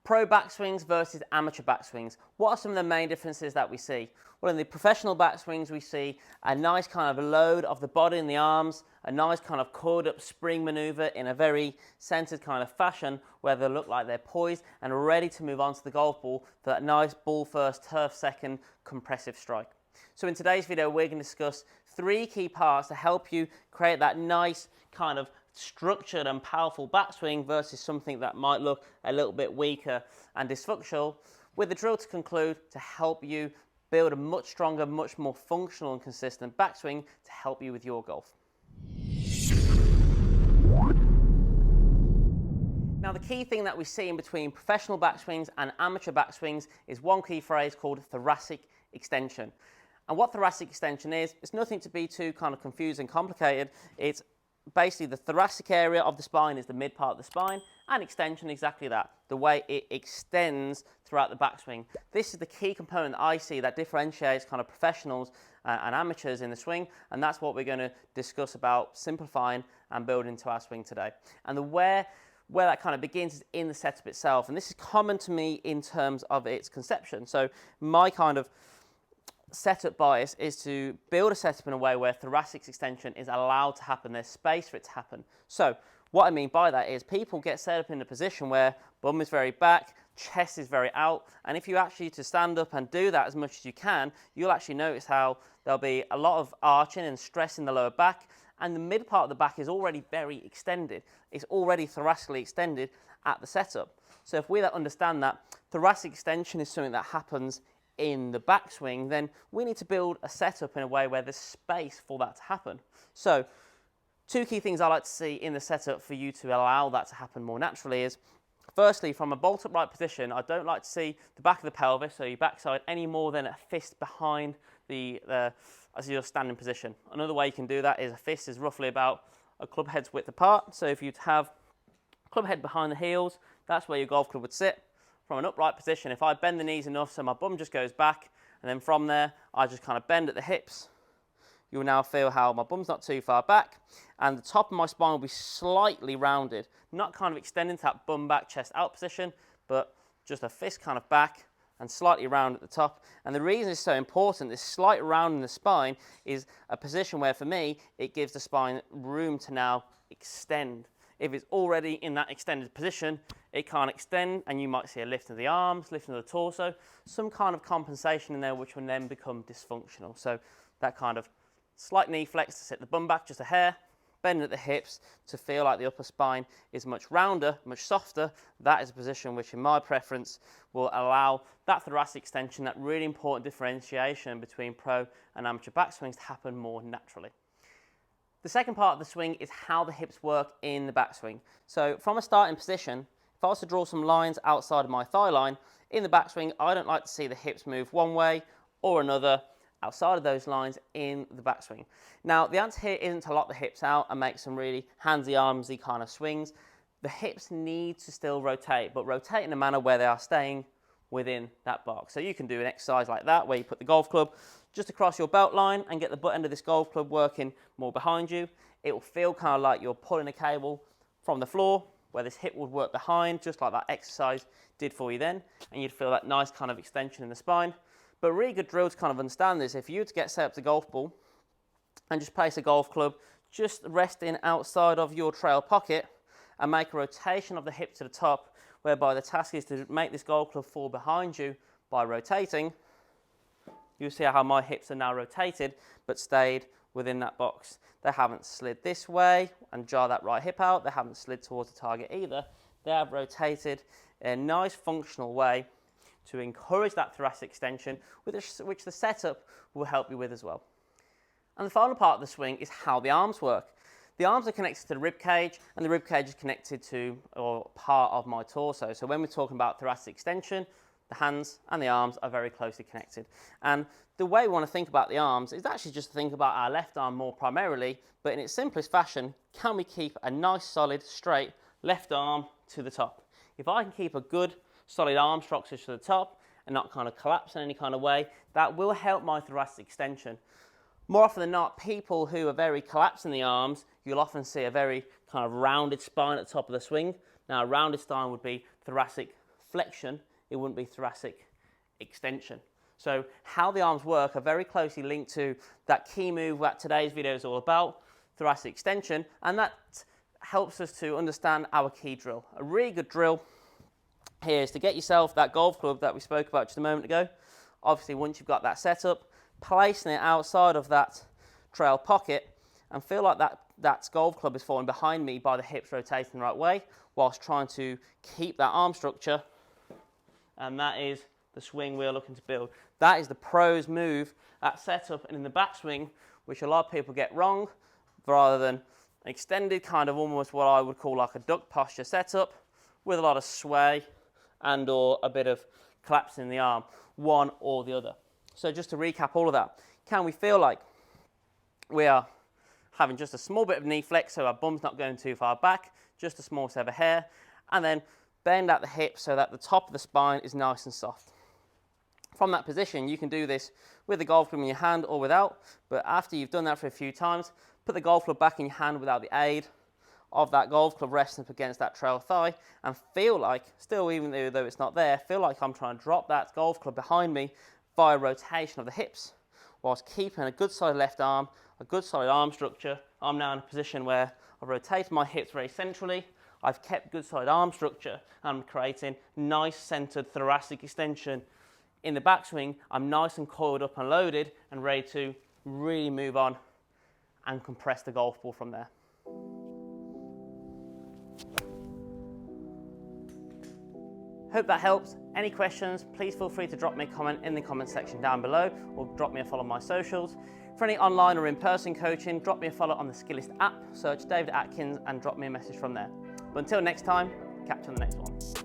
Pro backswings versus amateur backswings. What are some of the main differences that we see? Well, in the professional backswings, we see a nice kind of load of the body and the arms, a nice kind of coiled up spring maneuver in a very centered kind of fashion where they look like they're poised and ready to move on to the golf ball for that nice ball first, turf second compressive strike. So in today's video, we're going to discuss 3 key parts to help you create that nice kind of structured and powerful backswing versus something that might look a little bit weaker and dysfunctional, with the drill to conclude to help you build a much stronger, much more functional and consistent backswing to help you with your golf. Now, the key thing that we see in between professional backswings and amateur backswings is one key phrase called thoracic extension. And what thoracic extension is, it's nothing to be too kind of confused and complicated. It's basically the thoracic area of the spine is the mid part of the spine, and extension exactly that, the way it extends throughout the backswing. This is the key component that I see that differentiates kind of professionals and amateurs in the swing, and that's what we're going to discuss about simplifying and building into our swing today. And where that kind of begins is in the setup itself, and this is common to me in terms of its conception. So my kind of setup bias is to build a setup in a way where thoracic extension is allowed to happen. There's space for it to happen. So what I mean by that is people get set up in a position where bum is very back, chest is very out, and if you actually to stand up and do that as much as you can, you'll actually notice how there'll be a lot of arching and stress in the lower back, and the mid part of the back is already very extended. It's already thoracically extended at the setup. So if we understand that thoracic extension is something that happens in the backswing, then we need to build a setup in a way where there's space for that to happen. So 2 key things I like to see in the setup for you to allow that to happen more naturally is, firstly, from a bolt upright position, I don't like to see the back of the pelvis, so your backside, any more than a fist behind as your standing position. Another way you can do that is a fist is roughly about a club head's width apart. So if you'd have club head behind the heels, that's where your golf club would sit. From an upright position, if I bend the knees enough so my bum just goes back, and then from there, I just kind of bend at the hips, you'll now feel how my bum's not too far back, and the top of my spine will be slightly rounded, not kind of extending to that bum back, chest out position, but just a fist kind of back and slightly round at the top. And the reason it's so important, this slight round in the spine is a position where, for me, it gives the spine room to now extend. If it's already in that extended position, it can't extend, and you might see a lift of the arms, lift of the torso, some kind of compensation in there which will then become dysfunctional. So that kind of slight knee flex to sit the bum back just a hair, bend at the hips to feel like the upper spine is much rounder, much softer. That is a position which, in my preference, will allow that thoracic extension, that really important differentiation between pro and amateur backswings, to happen more naturally. The second part of the swing is how the hips work in the backswing. So from a starting position, if I was to draw some lines outside of my thigh line, in the backswing, I don't like to see the hips move one way or another outside of those lines in the backswing. Now, the answer here isn't to lock the hips out and make some really handsy-armsy kind of swings. The hips need to still rotate, but rotate in a manner where they are staying within that box. So you can do an exercise like that, where you put the golf club just across your belt line and get the butt end of this golf club working more behind you. It will feel kind of like you're pulling a cable from the floor, where this hip would work behind, just like that exercise did for you then, and you'd feel that nice kind of extension in the spine. But a really good drill to kind of understand this, if you were to get set up to golf ball and just place a golf club just resting outside of your trail pocket and make a rotation of the hip to the top, whereby the task is to make this golf club fall behind you by rotating, you'll see how my hips are now rotated but stayed within that box. They haven't slid this way and jar that right hip out. They haven't slid towards the target either. They have rotated in a nice functional way to encourage that thoracic extension, which the setup will help you with as well. And the final part of the swing is how the arms work. The arms are connected to the rib cage, and the rib cage is connected to, or part of, my torso. So when we're talking about thoracic extension, the hands and the arms are very closely connected. And the way we want to think about the arms is actually just to think about our left arm more primarily, but in its simplest fashion, can we keep a nice, solid, straight left arm to the top? If I can keep a good, solid arm structure to the top and not kind of collapse in any kind of way, that will help my thoracic extension. More often than not, people who are very collapsed in the arms, you'll often see a very kind of rounded spine at the top of the swing. Now, a rounded spine would be thoracic flexion, it wouldn't be thoracic extension. So how the arms work are very closely linked to that key move that today's video is all about, thoracic extension, and that helps us to understand our key drill. A really good drill here is to get yourself that golf club that we spoke about just a moment ago. Obviously, once you've got that set up, placing it outside of that trail pocket and feel like that golf club is falling behind me by the hips rotating the right way whilst trying to keep that arm structure, and that is the swing we're looking to build. That is the pro's move at setup and in the backswing, which a lot of people get wrong, rather than extended, kind of almost what I would call like a duck posture setup with a lot of sway and or a bit of collapsing in the arm, one or the other. So just to recap all of that, can we feel like we are having just a small bit of knee flex so our bum's not going too far back, just a small sever hair, and then bend at the hip so that the top of the spine is nice and soft. From that position, you can do this with the golf club in your hand or without, but after you've done that for a few times, put the golf club back in your hand without the aid of that golf club resting up against that trail thigh, and feel like, still even though it's not there, feel like I'm trying to drop that golf club behind me via rotation of the hips, whilst keeping a good solid left arm, a good solid arm structure. I'm now in a position where I've rotated my hips very centrally, I've kept good solid arm structure, and I'm creating nice centered thoracic extension. In the backswing, I'm nice and coiled up and loaded and ready to really move on and compress the golf ball from there. Hope that helps. Any questions, please feel free to drop me a comment in the comment section down below, or drop me a follow on my socials. For any online or in-person coaching, drop me a follow on the SKILLEST app, search David Atkins and drop me a message from there. But until next time, catch you on the next one.